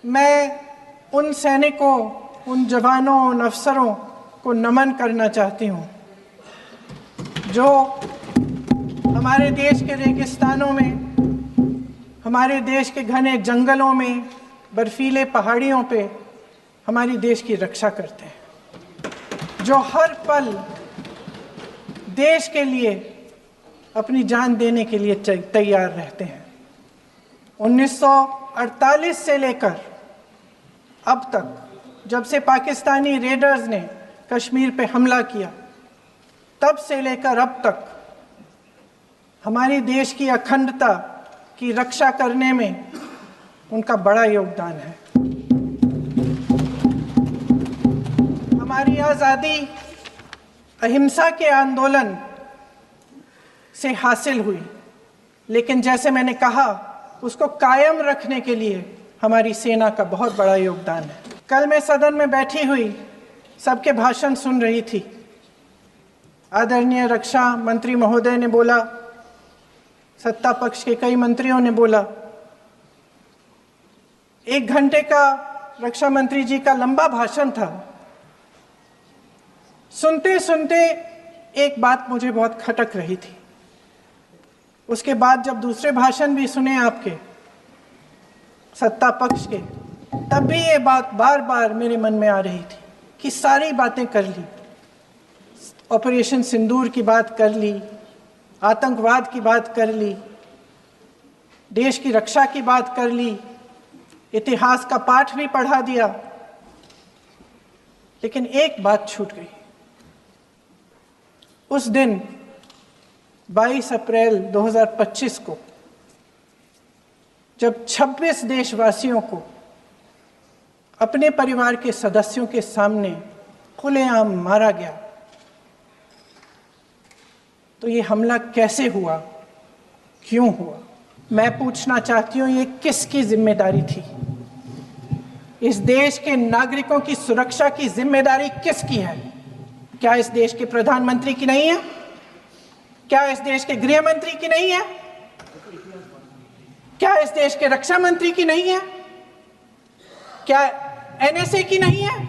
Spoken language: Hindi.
मैं उन सैनिकों, उन जवानों, उन अफसरों को नमन करना चाहती हूँ जो हमारे देश के रेगिस्तानों में, हमारे देश के घने जंगलों में, बर्फीले पहाड़ियों पे हमारी देश की रक्षा करते हैं, जो हर पल देश के लिए अपनी जान देने के लिए तैयार रहते हैं। 1948 से लेकर अब तक, जब से पाकिस्तानी रेडर्स ने कश्मीर पे हमला किया, तब से लेकर अब तक हमारे देश की अखंडता की रक्षा करने में उनका बड़ा योगदान है। हमारी आज़ादी अहिंसा के आंदोलन से हासिल हुई, लेकिन जैसे मैंने कहा, उसको कायम रखने के लिए हमारी सेना का बहुत बड़ा योगदान है। कल मैं सदन में बैठी हुई सबके भाषण सुन रही थी। आदरणीय रक्षा मंत्री महोदय ने बोला, सत्ता पक्ष के कई मंत्रियों ने बोला। 1 घंटे का रक्षा मंत्री जी का लंबा भाषण था। सुनते सुनते एक बात मुझे बहुत खटक रही थी। उसके बाद जब दूसरे भाषण भी सुने आपके सत्ता पक्ष के, तब भी ये बात बार बार मेरे मन में आ रही थी कि सारी बातें कर ली, ऑपरेशन सिंदूर की बात कर ली, आतंकवाद की बात कर ली, देश की रक्षा की बात कर ली, इतिहास का पाठ भी पढ़ा दिया, लेकिन एक बात छूट गई। उस दिन 22 अप्रैल 2025 को जब 26 देशवासियों को अपने परिवार के सदस्यों के सामने खुलेआम मारा गया, तो ये हमला कैसे हुआ, क्यों हुआ? मैं पूछना चाहती हूँ, ये किसकी जिम्मेदारी थी? इस देश के नागरिकों की सुरक्षा की जिम्मेदारी किसकी है? क्या इस देश के प्रधानमंत्री की नहीं है? क्या इस देश के गृह मंत्री की नहीं है? क्या इस देश के रक्षा मंत्री की नहीं है? क्या एनएसए की नहीं है?